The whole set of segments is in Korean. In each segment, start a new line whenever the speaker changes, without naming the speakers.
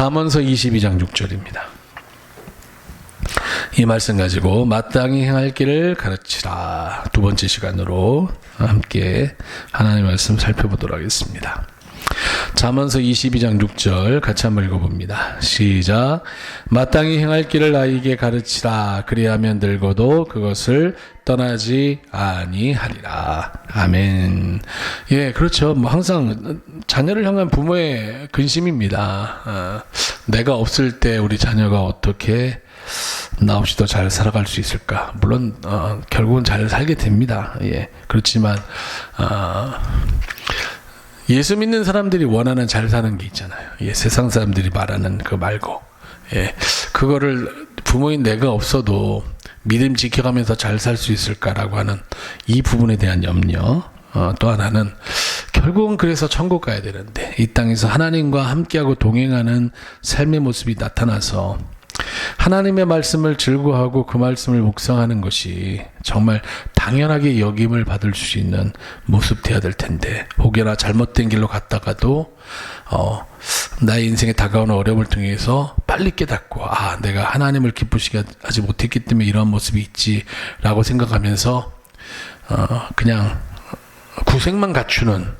잠언서 22장 6절입니다. 이 말씀 가지고 마땅히 행할 길을 가르치라. 두 번째 시간으로 함께 하나님의 말씀 살펴보도록 하겠습니다. 잠언서 22장 6절 같이 한번 읽어봅니다. 시작. 마땅히 행할 길을 아이에게 가르치라. 그리하면 늙어도 그것을 떠나지 아니하리라. 아멘. 예, 그렇죠. 뭐 항상 자녀를 향한 부모의 근심입니다. 내가 없을 때 우리 자녀가 어떻게 나 없이 더 잘 살아갈 수 있을까? 물론 결국은 잘 살게 됩니다. 예, 그렇지만 예수 믿는 사람들이 원하는 잘 사는 게 있잖아요. 예, 세상 사람들이 말하는 그 말고, 예, 그거를 부모인 내가 없어도 믿음 지켜가면서 잘 살 수 있을까라고 하는 이 부분에 대한 염려. 또 하나는 결국은 그래서 천국 가야 되는데 이 땅에서 하나님과 함께하고 동행하는 삶의 모습이 나타나서 하나님의 말씀을 즐거워하고 그 말씀을 묵상하는 것이 정말 당연하게 여김을 받을 수 있는 모습 되어야 될 텐데 혹여나 잘못된 길로 갔다가도 나의 인생에 다가오는 어려움을 통해서 빨리 깨닫고 내가 하나님을 기쁘시게 하지 못했기 때문에 이런 모습이 있지라고 생각하면서 그냥 구색만 갖추는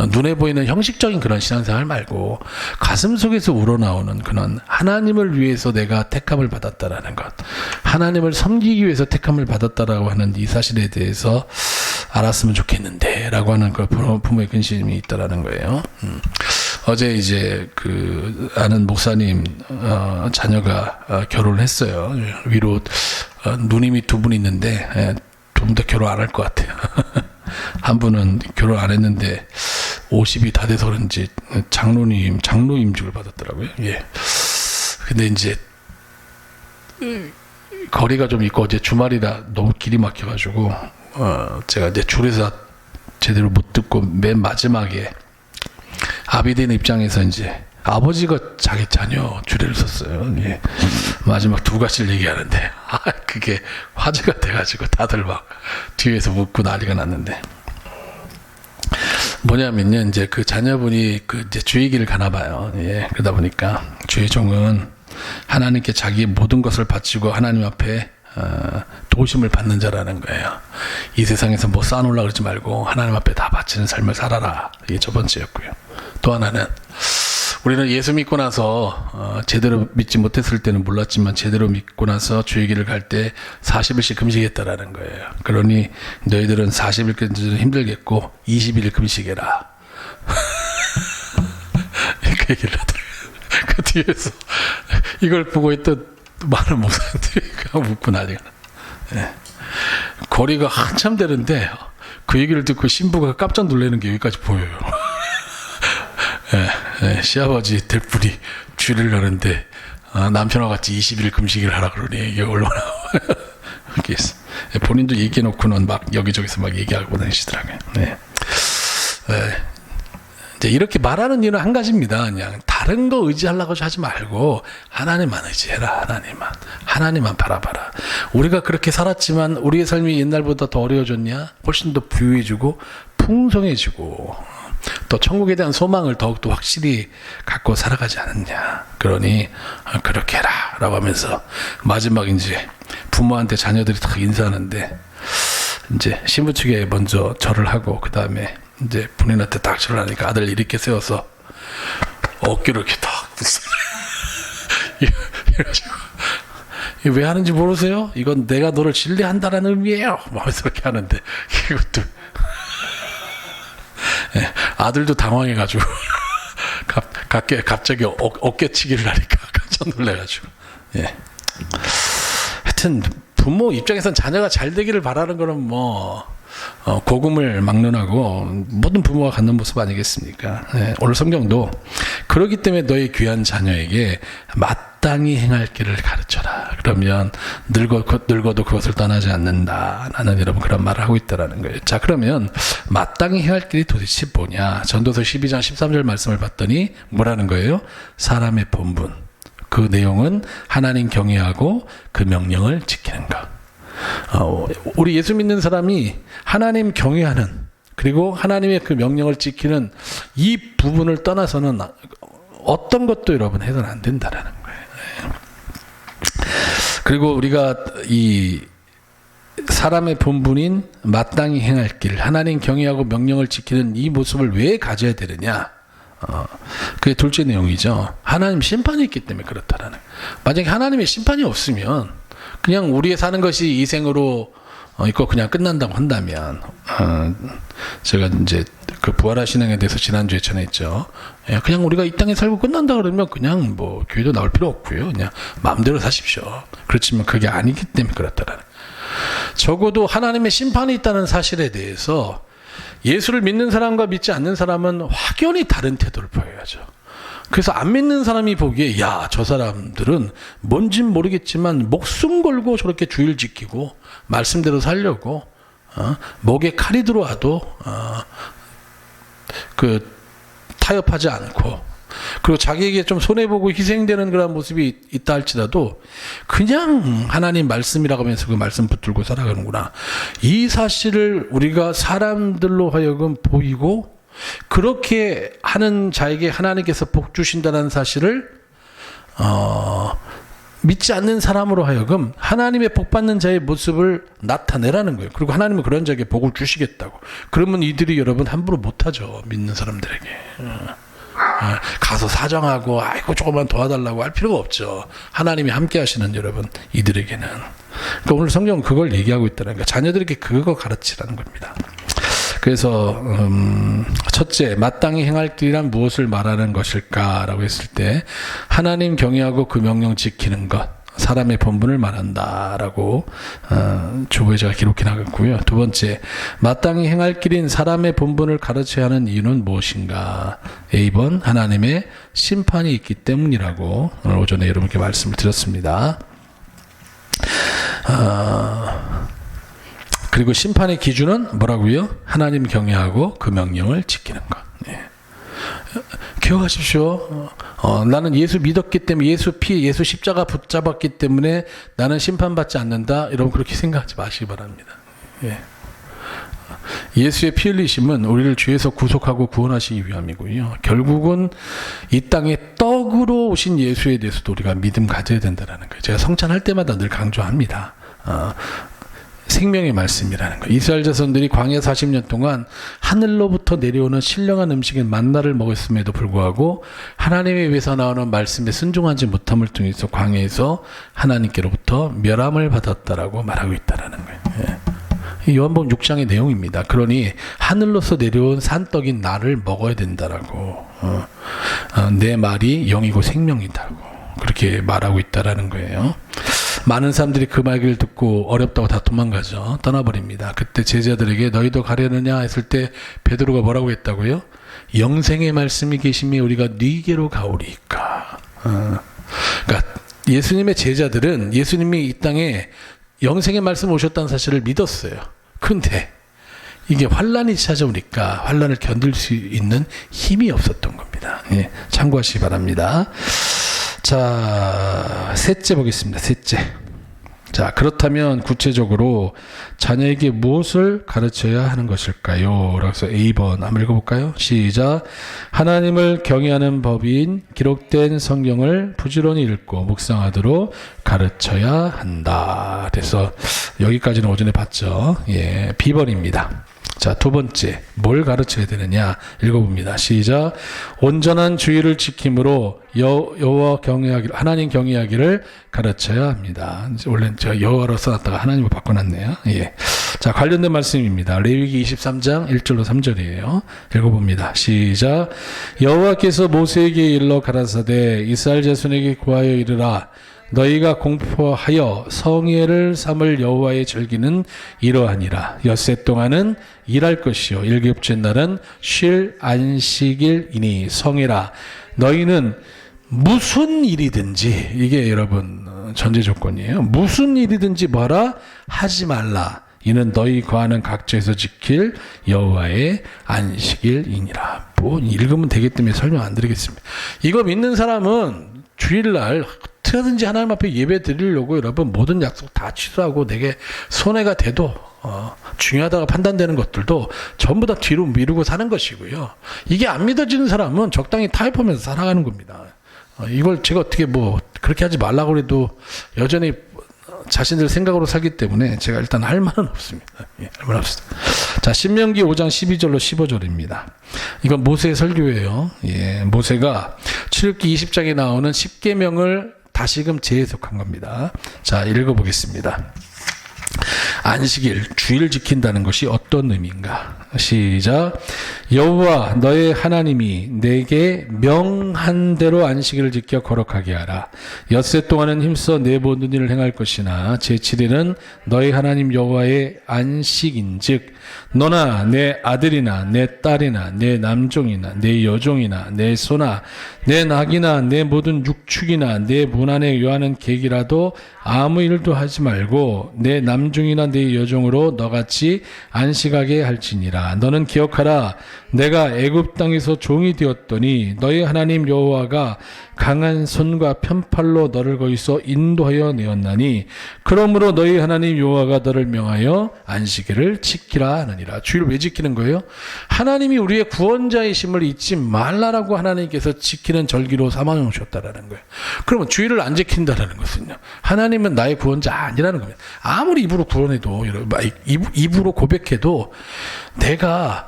눈에 보이는 형식적인 그런 신앙생활 말고 가슴 속에서 우러나오는 그런 하나님을 위해서 내가 택함을 받았다라는 것, 하나님을 섬기기 위해서 택함을 받았다라고 하는 이 사실에 대해서 알았으면 좋겠는데 라고 하는 그 부모의 근심이 있다라는 거예요. 어제 이제 그 아는 목사님 자녀가 결혼을 했어요. 위로 누님이 두 분 있는데 좀 더 결혼 안 할 것 같아요. 한 분은 결혼 안 했는데 50이 다 돼서 그런지 장로 임직을 받았더라고요. 예. 근데 이제 거리가 좀 있고 어제 주말이라 너무 길이 막혀가지고 제가 이제 줄에서 제대로 못 듣고 맨 마지막에 아비된 입장에서 이제 아버지가 자기 자녀 주례를 썼어요. 예. 마지막 두 가지를 얘기하는데 그게 화제가 돼가지고 다들 막 뒤에서 웃고 난리가 났는데 뭐냐면요, 이제 그 자녀분이 이제 주의 길을 가나 봐요. 예. 그러다 보니까 주의 종은 하나님께 자기의 모든 것을 바치고 하나님 앞에 도우심을 받는 자라는 거예요. 이 세상에서 뭐 쌓아놓으려고 그러지 말고 하나님 앞에 다 바치는 삶을 살아라. 이게 첫 번째였고요. 또 하나는 우리는 예수 믿고 나서 제대로 믿지 못했을 때는 몰랐지만 제대로 믿고 나서 주의 길을 갈 때 40일씩 금식했다라는 거예요. 그러니 너희들은 40일까지는 힘들겠고 20일 금식해라. 그 얘기를 하더라고요. 그 뒤에서 이걸 보고 있던 많은 목사님들이 그냥 웃고 난리가 나. 예. 거리가 한참 되는데 그 얘기를 듣고 신부가 깜짝 놀라는 게 여기까지 보여요. 예, 시아버지 될 분이 주례를 하는데 남편과 같이 20일 금식을 하라 그러니 이게 얼마나 본인도 얘기해놓고는 막 여기저기서 막 얘기하고 다니시더라고요. 네. 이제 이렇게 말하는 이유는 한 가지입니다. 그냥 다른 거 의지하려고 하지 말고 하나님만 의지해라. 하나님만 바라봐라. 우리가 그렇게 살았지만 우리의 삶이 옛날보다 더 어려워졌냐? 훨씬 더 부유해지고 풍성해지고 또 천국에 대한 소망을 더욱더 확실히 갖고 살아가지 않았냐. 그러니 그렇게 해라 라고 하면서 마지막 이제 부모한테 자녀들이 딱 인사하는데 이제 신부 측에 먼저 절을 하고 그 다음에 이제 부인한테 딱 절을 하니까 아들 이렇게 세워서 어깨를 이렇게 딱 이래가지고 왜 하는지 모르세요? 이건 내가 너를 신뢰한다라는 의미예요. 하면서 이렇게 하는데 이것도 예, 아들도 당황해가지고 갑자기 어깨치기를 하니까 깜짝 놀래가지고 예. 하여튼 부모 입장에서는 자녀가 잘 되기를 바라는 거는 뭐 고금을 막론하고 모든 부모가 갖는 모습 아니겠습니까? 예, 오늘 성경도 그렇기 때문에 너의 귀한 자녀에게 마땅히 행할 길을 가르쳐라. 그러면 늙어도 그것을 떠나지 않는다. 나는 여러분 그런 말을 하고 있다라는 거예요. 자, 그러면 마땅히 행할 길이 도대체 뭐냐? 전도서 12장 13절 말씀을 봤더니 뭐라는 거예요? 사람의 본분. 그 내용은 하나님 경외하고 그 명령을 지키는 것. 우리 예수 믿는 사람이 하나님 경외하는 그리고 하나님의 그 명령을 지키는 이 부분을 떠나서는 어떤 것도 여러분 해서는 안 된다라는 거예요. 그리고 우리가 이 사람의 본분인 마땅히 행할 길, 하나님 경외하고 명령을 지키는 이 모습을 왜 가져야 되느냐? 그게 둘째 내용이죠. 하나님 심판이 있기 때문에 그렇다라는. 만약에 하나님의 심판이 없으면 그냥 우리의 사는 것이 이 생으로 있고 그냥 끝난다고 한다면, 제가 이제 그 부활의 신앙에 대해서 지난주에 전했죠. 그냥 우리가 이 땅에 살고 끝난다 그러면 그냥 뭐 교회도 나올 필요 없고요. 그냥 마음대로 사십시오. 그렇지만 그게 아니기 때문에 그렇다라는. 적어도 하나님의 심판이 있다는 사실에 대해서 예수를 믿는 사람과 믿지 않는 사람은 확연히 다른 태도를 보여야죠. 그래서 안 믿는 사람이 보기에 야, 저 사람들은 뭔진 모르겠지만 목숨 걸고 저렇게 주의를 지키고 말씀대로 살려고 목에 칼이 들어와도 그 타협하지 않고, 그리고 자기에게 좀 손해보고 희생되는 그런 모습이 있다 할지라도 그냥 하나님 말씀이라고 하면서 그 말씀 붙들고 살아가는구나. 이 사실을 우리가 사람들로 하여금 보이고 그렇게 하는 자에게 하나님께서 복 주신다는 사실을 믿지 않는 사람으로 하여금 하나님의 복 받는 자의 모습을 나타내라는 거예요. 그리고 하나님은 그런 자에게 복을 주시겠다고. 그러면 이들이 여러분 함부로 못하죠. 믿는 사람들에게. 가서 사정하고 아이고 조금만 도와달라고 할 필요가 없죠. 하나님이 함께 하시는 여러분 이들에게는. 그러니까 오늘 성경은 그걸 얘기하고 있다는 거예요. 자녀들에게 그거 가르치라는 겁니다. 그래서 첫째, 마땅히 행할 길이란 무엇을 말하는 것일까라고 했을 때 하나님 경외하고 그 명령 지키는 것, 사람의 본분을 말한다라고 조보에자가 기록해 나갔고요. 두 번째, 마땅히 행할 길인 사람의 본분을 가르쳐야 하는 이유는 무엇인가? A번, 하나님의 심판이 있기 때문이라고 오늘 오전에 여러분께 말씀을 드렸습니다. 그리고 심판의 기준은 뭐라고요? 하나님 경외하고 그 명령을 지키는 것. 기억하십시오. 나는 예수 믿었기 때문에 예수 피, 예수 십자가 붙잡았기 때문에 나는 심판받지 않는다. 여러분 그렇게 생각하지 마시기 바랍니다. 예수의 피 흘리심은 우리를 죄에서 구속하고 구원하시기 위함이고요. 결국은 이 땅에 떡으로 오신 예수에 대해서도 우리가 믿음 가져야 된다는 거예요. 제가 성찬할 때마다 늘 강조합니다. 생명의 말씀이라는 거예요. 이스라엘 자손들이 광야 40년 동안 하늘로부터 내려오는 신령한 음식인 만나를 먹었음에도 불구하고 하나님의 입에서 나오는 말씀에 순종하지 못함을 통해서 광야에서 하나님께로부터 멸함을 받았다라고 말하고 있다라는 거예요. 요한복음 6장의 내용입니다. 그러니 하늘로서 내려온 산떡인 나를 먹어야 된다라고, 내 말이 영이고 생명이다고 그렇게 말하고 있다라는 거예요. 많은 사람들이 그 말을 듣고 어렵다고 다 도망가죠. 떠나버립니다. 그때 제자들에게 너희도 가려느냐 했을 때 베드로가 뭐라고 했다고요? 영생의 말씀이 계시며 우리가 네게로 가오리까. 그러니까 예수님의 제자들은 예수님이 이 땅에 영생의 말씀 오셨다는 사실을 믿었어요. 그런데 이게 환란이 찾아오니까 환란을 견딜 수 있는 힘이 없었던 겁니다. 참고하시기 바랍니다. 자, 셋째 보겠습니다. 셋째. 자, 그렇다면 구체적으로 자녀에게 무엇을 가르쳐야 하는 것일까요? 그래서 A번 한번 읽어볼까요? 시작. 하나님을 경외하는 법인 기록된 성경을 부지런히 읽고 묵상하도록 가르쳐야 한다. 그래서 여기까지는 오전에 봤죠. B번입니다. 자, 두 번째, 뭘 가르쳐야 되느냐 읽어봅니다. 시작. 온전한 주의를 지킴으로 여호와 경외하기를, 하나님 경외하기를 가르쳐야 합니다. 원래 제가 여호와로 써놨다가 하나님으로 바꿔놨네요. 자, 관련된 말씀입니다. 레위기 23장 1절로 3절이에요. 읽어봅니다. 시작. 여호와께서 모세에게 일러 가라사대 이스라엘 자손에게 구하여 이르라. 너희가 공포하여 성회를 삼을 여호와의 절기는 이러하니라. 엿새 동안은 일할 것이요 일곱째 날은 쉴 안식일이니 성회라. 너희는 무슨 일이든지, 이게 여러분 전제 조건이에요. 무슨 일이든지 뭐라 하지 말라. 이는 너희 거하는 각처에서 지킬 여호와의 안식일이니라. 뭐 읽으면 되기 때문에 설명 안 드리겠습니다. 이거 믿는 사람은 주일날 어떻게든지 하나님 앞에 예배 드리려고 여러분 모든 약속 다 취소하고 내게 손해가 돼도 중요하다고 판단되는 것들도 전부 다 뒤로 미루고 사는 것이고요. 이게 안 믿어지는 사람은 적당히 타협하면서 살아가는 겁니다. 이걸 제가 어떻게 그렇게 하지 말라고 해도 여전히 자신들 생각으로 살기 때문에 제가 일단 할 말은 없습니다. 할 말은 없습니다. 자, 신명기 5장 12절로 15절입니다. 이건 모세의 설교예요. 모세가 출애굽기 20장에 나오는 10계명을 다시금 재해석한 겁니다. 자, 읽어보겠습니다. 안식일, 주일 지킨다는 것이 어떤 의미인가? 시작. 여호와 너의 하나님이 내게 명한 대로 안식일을 지켜 거룩하게 하라. 엿새 동안은 힘써 내 모든 일을 행할 것이나 제7일은 너의 하나님 여호와의 안식인즉 너나 내 아들이나 내 딸이나 내 남종이나 내 여종이나 내 소나 내 낙이나 내 모든 육축이나 내 문 안에 요하는 객이라도 아무 일도 하지 말고 내 남종이나 내 여종으로 너같이 안식하게 할지니라. 너는 기억하라. 내가 애굽 땅에서 종이 되었더니 너희 하나님 여호와가 강한 손과 편팔로 너를 거기서 인도하여 내었나니 그러므로 너희 하나님 여호와가 너를 명하여 안식일을 지키라 하느니라. 주일을 왜 지키는 거예요? 하나님이 우리의 구원자이심을 잊지 말라라고 하나님께서 지키는 절기로 삼아 놓으셨다라는 거예요. 그러면 주일을 안 지킨다라는 것은요, 하나님은 나의 구원자 아니라는 겁니다. 아무리 입으로 구원해도, 입으로 고백해도 내가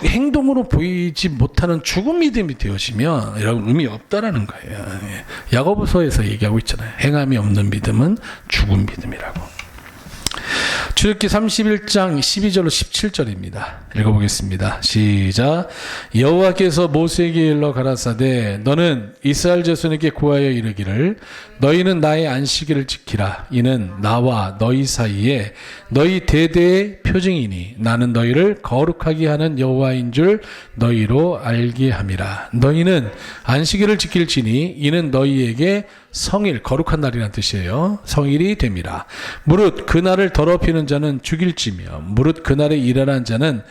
행동으로 보이지 못하는 죽은 믿음이 되어지면 여러분 의미 없다라는 거예요. 야고보서에서 얘기하고 있잖아요. 행함이 없는 믿음은 죽은 믿음이라고. 출애굽기 31장 12절로 17절입니다. 읽어보겠습니다. 시작. 여호와께서 모세에게 일러 가라사대 너는 이스라엘 자손에게 고하여 이르기를 너희는 나의 안식일을 지키라. 이는 나와 너희 사이에 너희 대대의 표징이니 나는 너희를 거룩하게 하는 여호와인 줄 너희로 알게 함이라. 너희는 안식일을 지킬지니 이는 너희에게 성일, 거룩한 날이라는 뜻이에요. 성일이 됨이라. 무릇 그날을 더럽히는 자는 죽일지며 무릇 그날에 일어난 자는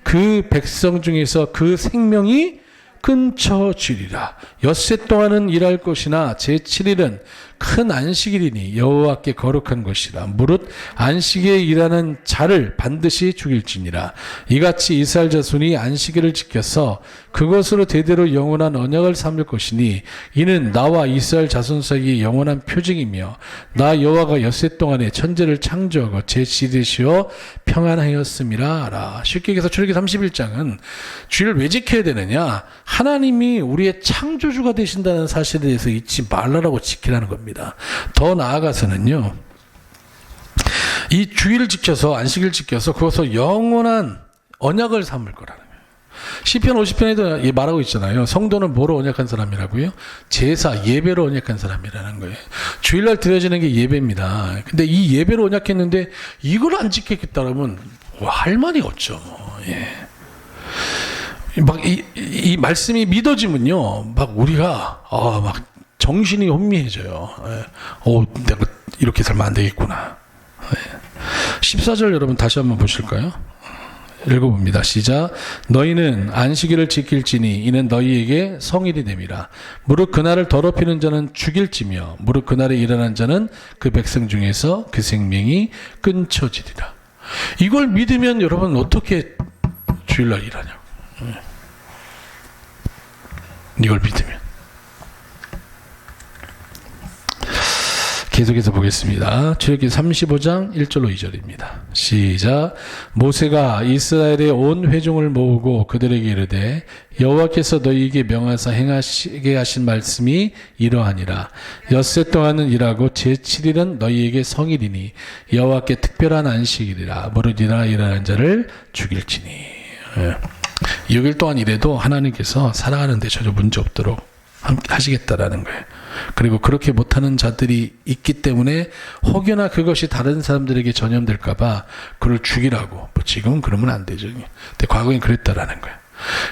그 백성 중에서 그 생명이 끊쳐지리라. 엿새 동안은 일할 것이나 제7일은 큰 안식일이니 여호와께 거룩한 것이라. 무릇 안식일에 일하는 자를 반드시 죽일지니라. 이같이 이스라엘 자손이 안식일을 지켜서 그것으로 대대로 영원한 언약을 삼을 것이니 이는 나와 이스라엘 자손 사이의 영원한 표징이며 나 여호와가 엿새 동안에 천지를 창조하고 제7일에 쉬어 평안하였음이라 하라. 쉽게 얘기해서 출애굽기 31장은 주일을 왜 지켜야 되느냐? 하나님이 우리의 창조주가 되신다는 사실에 대해서 잊지 말라라고 지키라는 겁니다. 더 나아가서는요, 이 주일을 지켜서 안식일을 지켜서 그것을 영원한 언약을 삼을 거라는 거예요. 시편 50편에도 말하고 있잖아요. 성도는 뭐로 언약한 사람이라고요? 제사, 예배로 언약한 사람이라는 거예요. 주일날 드려지는 게 예배입니다. 근데 이 예배로 언약했는데 이걸 안 지켰겠다면 할 말이 없죠. 이 말씀이 믿어지면요, 막 우리가 막 정신이 혼미해져요. 내가 이렇게 살면 안 되겠구나. 14절 여러분 다시 한번 보실까요? 읽어봅니다. 시작. 너희는 안식일을 지킬지니 이는 너희에게 성일이 됨이라. 무릇 그날을 더럽히는 자는 죽일지며 무릇 그날에 일어난 자는 그 백성 중에서 그 생명이 끊쳐지리라. 이걸 믿으면 여러분 어떻게 주일날 일하냐? 이걸 믿으면. 계속해서 보겠습니다. 출애굽기 35장 1절로 2절입니다. 시작. 모세가 이스라엘의 온 회중을 모으고 그들에게 이르되 여호와께서 너희에게 명하사 행하시게 하신 말씀이 이러하니라. 엿새 동안은 일하고 제7일은 너희에게 성일이니 여호와께 특별한 안식일이라. 무릇 일하는 자를 죽일지니. 6일 동안 일해도 하나님께서 살아가는 데 전혀 문제 없도록 하시겠다라는 거예요. 그리고 그렇게 못하는 자들이 있기 때문에 혹여나 그것이 다른 사람들에게 전염될까봐 그를 죽이라고. 지금은 그러면 안 되죠. 근데 과거엔 그랬다라는 거예요.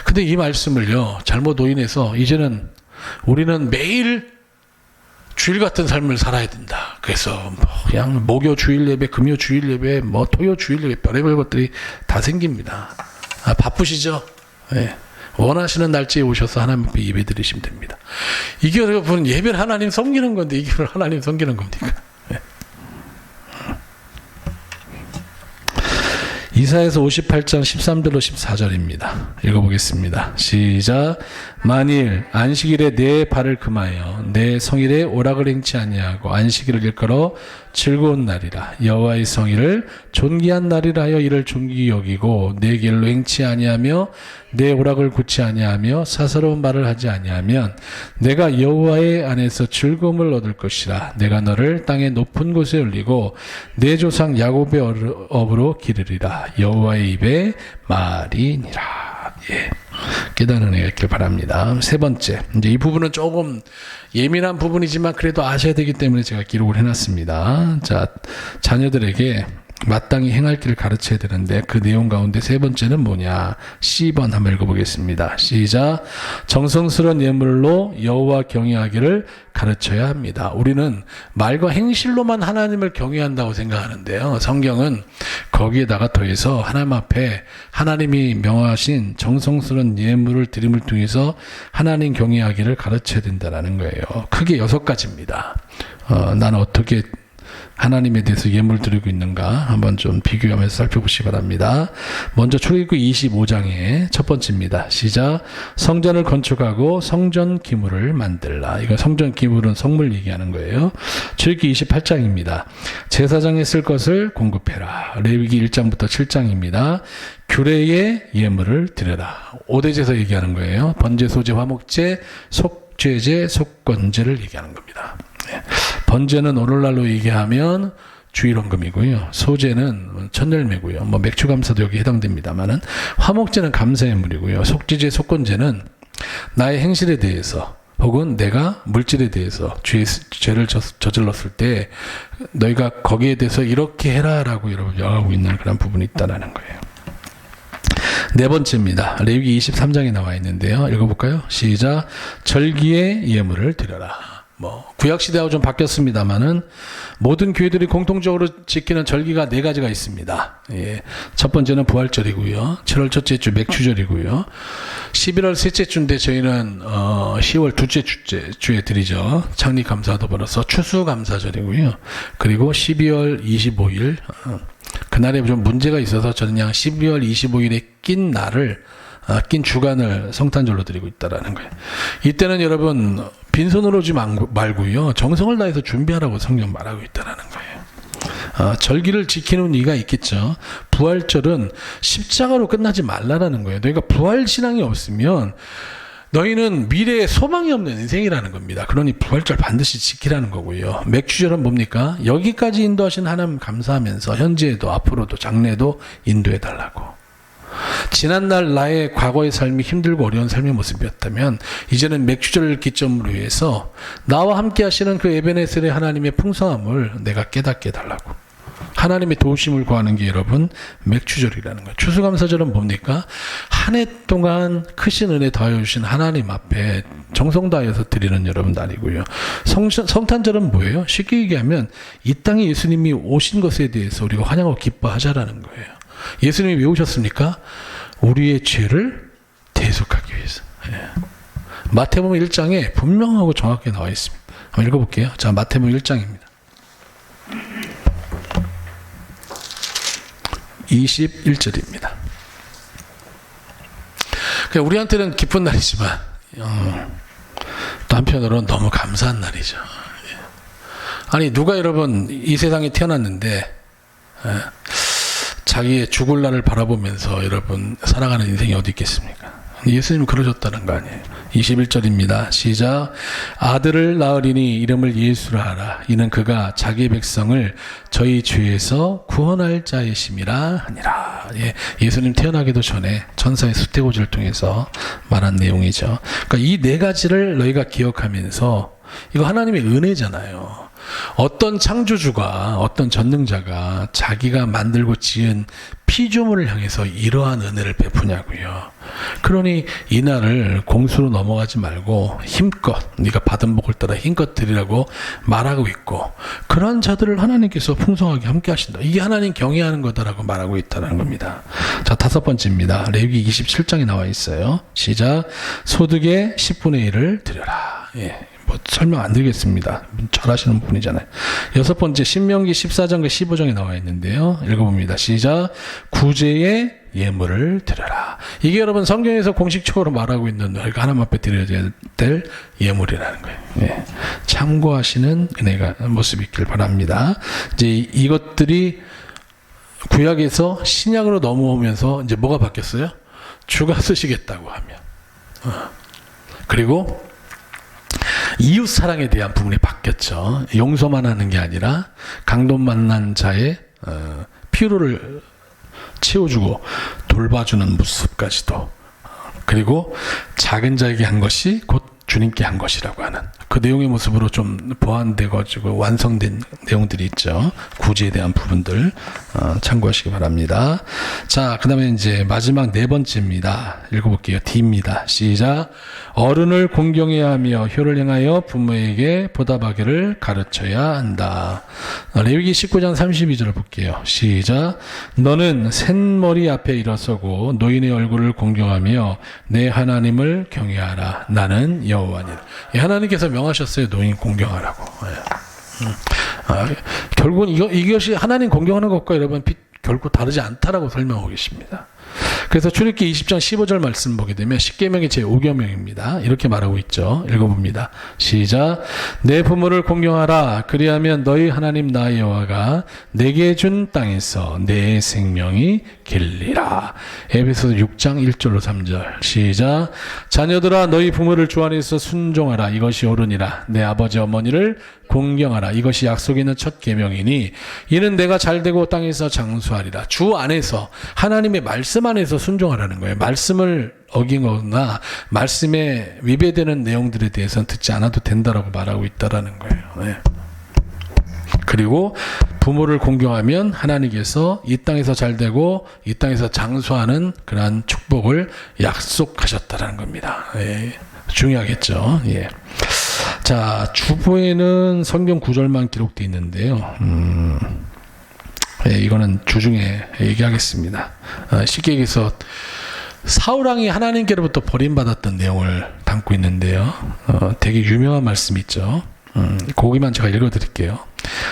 근데 이 말씀을요, 잘못 오인해서 이제는 우리는 매일 주일 같은 삶을 살아야 된다. 그래서 그냥 목요 주일 예배, 금요 주일 예배, 토요 주일 예배, 별의별 것들이 다 생깁니다. 바쁘시죠? 네. 원하시는 날짜에 오셔서 하나님 앞에 예배 드리시면 됩니다. 이게 여러분 예배를 하나님 섬기는 건데 이게 하나님 섬기는 겁니까? 네. 이사야서 58장 13절로 14절입니다. 읽어보겠습니다. 시작. 만일 안식일에 내 발을 금하여 내 성일에 오락을 행치 아니하고 안식일을 일컬어 즐거운 날이라 여호와의 성일을 존귀한 날이라 하여 이를 존귀히 여기고 내 길로 행치 아니하며 내 오락을 굳지 아니하며 사사로운 말을 하지 아니하면 내가 여호와의 안에서 즐거움을 얻을 것이라. 내가 너를 땅의 높은 곳에 올리고 내 조상 야곱의 업으로 기르리라. 여호와의 입의 말이니라. 예. 깨닫는 애가 있길 바랍니다. 세 번째, 이제 이 부분은 조금 예민한 부분이지만 그래도 아셔야 되기 때문에 제가 기록을 해놨습니다. 자, 자녀들에게 마땅히 행할 길을 가르쳐야 되는데 그 내용 가운데 세 번째는 뭐냐? C번 한번 읽어보겠습니다. 시작. 정성스러운 예물로 여호와 경외하기를 가르쳐야 합니다. 우리는 말과 행실로만 하나님을 경외한다고 생각하는데요. 성경은 거기에다가 더해서 하나님 앞에 하나님이 명하신 정성스러운 예물을 드림을 통해서 하나님 경외하기를 가르쳐야 된다는 거예요. 크게 6가지입니다. 나는 어떻게 하나님에 대해서 예물 드리고 있는가 한번 좀 비교하면서 살펴보시기 바랍니다. 먼저 출애굽기 25장의 첫 번째입니다. 시작. 성전을 건축하고 성전 기물을 만들라. 이거 성전 기물은 성물 얘기하는 거예요. 출애굽기 28장입니다. 제사장에 쓸 것을 공급해라. 레위기 1장부터 7장입니다. 규례의 예물을 드려라. 5대 제사 얘기하는 거예요. 번제, 소제, 화목제, 속죄제, 속건제를 얘기하는 겁니다. 번제는 오늘날로 얘기하면 주일헌금이고요. 소제는 천열매고요. 맥주 감사도 여기 해당됩니다만은 화목제는 감사의 물이고요. 속죄제, 속건제는 나의 행실에 대해서 혹은 내가 물질에 대해서 죄를 저질렀을 때 너희가 거기에 대해서 이렇게 해라라고 여러분 명하고 있는 그런 부분이 있다라는 거예요. 네 번째입니다. 레위기 23장에 나와 있는데요. 읽어볼까요? 시작. 절기의 예물을 드려라. 구약시대하고 좀 바뀌었습니다만은 모든 교회들이 공통적으로 지키는 절기가 4가지가 있습니다. 예. 첫 번째는 부활절이고요. 7월 첫째 주 맥추절이고요. 11월 셋째 주인데 저희는 10월 둘째 주에 드리죠. 창립감사도 벌어서 추수감사절이고요. 그리고 12월 25일 그날에 좀 문제가 있어서 저는 그냥 12월 25일에 낀 주간을 성탄절로 드리고 있다라는 거예요. 이때는 여러분 빈손으로 오지 말고요. 정성을 다해서 준비하라고 성경 말하고 있다라는 거예요. 절기를 지키는 이유가 있겠죠. 부활절은 십자가로 끝나지 말라라는 거예요. 너희가 부활 신앙이 없으면 너희는 미래에 소망이 없는 인생이라는 겁니다. 그러니 부활절 반드시 지키라는 거고요. 맥주절은 뭡니까? 여기까지 인도하신 하나님 감사하면서 현재에도 앞으로도 장래에도 인도해달라고. 지난날 나의 과거의 삶이 힘들고 어려운 삶의 모습이었다면 이제는 맥주절을 기점으로 해서 나와 함께 하시는 그 에베네셀의 하나님의 풍성함을 내가 깨닫게 해달라고. 하나님의 도우심을 구하는 게 여러분 맥주절이라는 거예요. 추수감사절은 뭡니까? 한 해 동안 크신 은혜 더하여 주신 하나님 앞에 정성 다해서 드리는 여러분 날이고요. 성탄절은 뭐예요? 쉽게 얘기하면 이 땅에 예수님이 오신 것에 대해서 우리가 환영하고 기뻐하자라는 거예요. 예수님이 왜 오셨습니까? 우리의 죄를 대속하기 위해서. 예. 마태복음 1장에 분명하고 정확하게 나와 있습니다. 한번 읽어볼게요. 자, 마태복음 1장입니다. 21절입니다. 우리한테는 기쁜 날이지만 또 한편으로는 너무 감사한 날이죠. 예. 아니 누가 여러분 이 세상에 태어났는데 자기의 죽을 날을 바라보면서 여러분 살아가는 인생이 어디 있겠습니까? 예수님은 그러셨다는 거 아니에요. 21절입니다. 시작. 아들을 낳으리니 이름을 예수라 하라. 이는 그가 자기 백성을 저희 죄에서 구원할 자이심이라 하니라. 예, 예수님 태어나기도 전에 천사의 수태고지를 통해서 말한 내용이죠. 그러니까 이 4가지를 너희가 기억하면서 이거 하나님의 은혜잖아요. 어떤 창조주가 어떤 전능자가 자기가 만들고 지은 피조물을 향해서 이러한 은혜를 베푸냐고요. 그러니 이 날을 공수로 넘어가지 말고 힘껏 네가 받은 복을 따라 힘껏 드리라고 말하고 있고 그런 자들을 하나님께서 풍성하게 함께 하신다. 이게 하나님 경외하는 거다라고 말하고 있다는 겁니다. 자, 5번째입니다. 레위기 27장에 나와 있어요. 시작. 소득의 10분의 1을 드려라. 예. 뭐 설명 안 드리겠습니다. 잘 하시는 분이잖아요. 여섯 번째, 신명기 14장과 15장에 나와 있는데요. 읽어봅니다. 시작. 구제의 예물을 드려라. 이게 여러분 성경에서 공식적으로 말하고 있는 너희가 하나님 앞에 드려야 될 예물이라는 거예요. 예. 참고하시는 은혜가 모습이 있길 바랍니다. 이제 이것들이 구약에서 신약으로 넘어오면서 이제 뭐가 바뀌었어요? 주가 쓰시겠다고 하면. 그리고 이웃 사랑에 대한 부분이 바뀌었죠. 용서만 하는 게 아니라 강도 만난 자의 피로를 채워주고 돌봐주는 모습까지도. 그리고 작은 자에게 한 것이 곧 주님께 한 것이라고 하는 그 내용의 모습으로 좀 보완돼가지고 완성된 내용들이 있죠. 구제에 대한 부분들 참고하시기 바랍니다. 자, 그 다음에 이제 마지막 네 번째입니다. 읽어볼게요. D입니다. 시작. 어른을 공경해야 하며 효를 행하여 부모에게 보답하기를 가르쳐야 한다. 레위기 19장 32절을 볼게요. 시작. 너는 샌머리 앞에 일어서고 노인의 얼굴을 공경하며 내 하나님을 경외하라. 나는 여호와니라. 하나님께서 명하셨어요. 노인 공경하라고. 결국은 이것이 하나님 공경하는 것과 여러분 결코 다르지 않다라고 설명하고 계십니다. 그래서 출애굽기 20장 15절 말씀 보게 되면 십계명의 제5계명입니다. 이렇게 말하고 있죠. 읽어봅니다. 시작. 내 부모를 공경하라. 그리하면 너희 하나님 나 여호와가 내게 준 땅에서 내 생명이 길리라. 에베소서 6장 1절로 3절. 시작. 자녀들아 너희 부모를 주 안에서 순종하라. 이것이 옳으니라. 내 아버지 어머니를 공경하라. 이것이 약속에 있는 첫 계명이니 이는 내가 잘되고 땅에서 장수하리라. 주 안에서 하나님의 말씀 안에서 순종하라는 거예요. 말씀을 어기거나 말씀에 위배되는 내용들에 대해서는 듣지 않아도 된다라고 말하고 있다라는 거예요. 네. 그리고 부모를 공경하면 하나님께서 이 땅에서 잘되고 이 땅에서 장수하는 그러한 축복을 약속하셨다라는 겁니다. 예. 중요하겠죠. 예. 자, 주보에는 성경 구절만 기록되어 있는데요. 예, 이거는 주중에 얘기하겠습니다. 쉽게 얘기해서 사울왕이 하나님께로부터 버림받았던 내용을 담고 있는데요. 되게 유명한 말씀이 있죠. 거기만 제가 읽어드릴게요.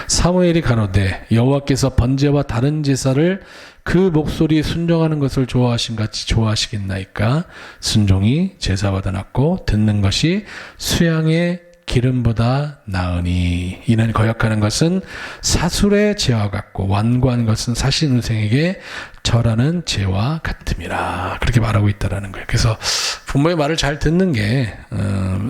사무엘이 가로되 여호와께서 번제와 다른 제사를 그 목소리에 순종하는 것을 좋아하신 같이 좋아하시겠나이까. 순종이 제사보다 낫고 듣는 것이 수양의 기름보다 나으니 이는 거역하는 것은 사술의 죄와 같고 완고한 것은 사신우생에게 절하는 죄와 같음이라. 그렇게 말하고 있다라는 거예요. 그래서 부모의 말을 잘 듣는 게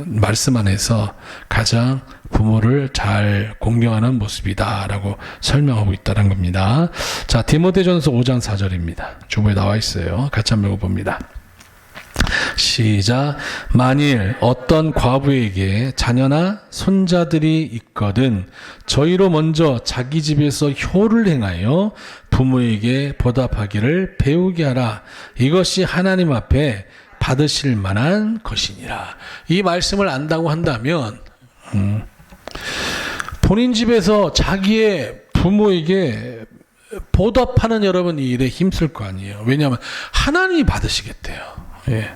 말씀 안에서 가장 부모를 잘 공경하는 모습이다라고 설명하고 있다는 겁니다. 자, 디모데전서 5장 4절입니다. 주보에 나와 있어요. 같이 한번 읽어봅니다. 시작. 만일 어떤 과부에게 자녀나 손자들이 있거든 저희로 먼저 자기 집에서 효를 행하여 부모에게 보답하기를 배우게 하라. 이것이 하나님 앞에 받으실 만한 것이니라. 이 말씀을 안다고 한다면 본인 집에서 자기의 부모에게 보답하는 여러분 이 일에 힘쓸 거 아니에요. 왜냐하면 하나님이 받으시겠대요. 예.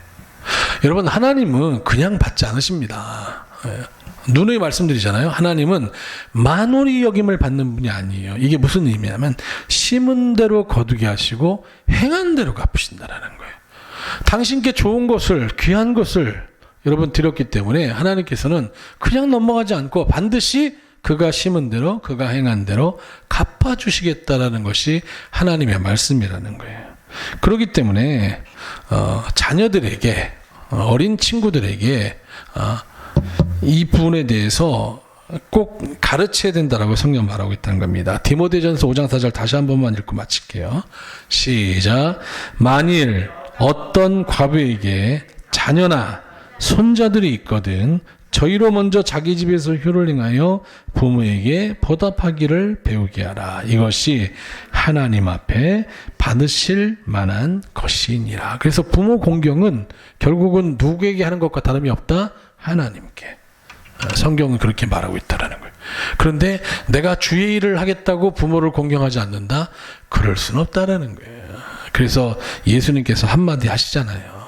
여러분 하나님은 그냥 받지 않으십니다. 예. 누누이 말씀드리잖아요. 하나님은 만홀히 여김을 받는 분이 아니에요. 이게 무슨 의미냐면 심은 대로 거두게 하시고 행한 대로 갚으신다라는 거예요. 당신께 좋은 것을 귀한 것을 여러분 드렸기 때문에 하나님께서는 그냥 넘어가지 않고 반드시 그가 심은 대로 그가 행한 대로 갚아주시겠다라는 것이 하나님의 말씀이라는 거예요. 그렇기 때문에 자녀들에게 어린 친구들에게 이 부분에 대해서 꼭 가르쳐야 된다라고 성경 말하고 있다는 겁니다. 디모데전서 5장 4절 다시 한 번만 읽고 마칠게요. 시작. 만일 어떤 과부에게 자녀나 손자들이 있거든 저희로 먼저 자기 집에서 효를 행하여 부모에게 보답하기를 배우게 하라. 이것이 하나님 앞에 받으실 만한 것이니라. 그래서 부모 공경은 결국은 누구에게 하는 것과 다름이 없다? 하나님께. 성경은 그렇게 말하고 있다라는 거예요. 그런데 내가 주의 일을 하겠다고 부모를 공경하지 않는다? 그럴 수는 없다라는 거예요. 그래서 예수님께서 한마디 하시잖아요.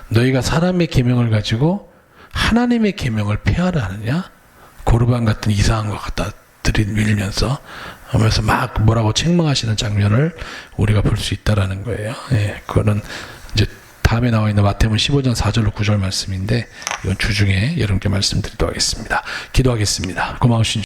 너희가 사람의 계명을 가지고 하나님의 계명을 폐하라 하느냐? 고르반 같은 이상한 것 갖다 들이밀면서 하면서 막 뭐라고 책망하시는 장면을 우리가 볼 수 있다라는 거예요. 예, 그거는 이제 다음에 나와 있는 마태복음 15장 4절로 9절 말씀인데 이건 주중에 여러분께 말씀드리도록 하겠습니다. 기도하겠습니다. 고마우신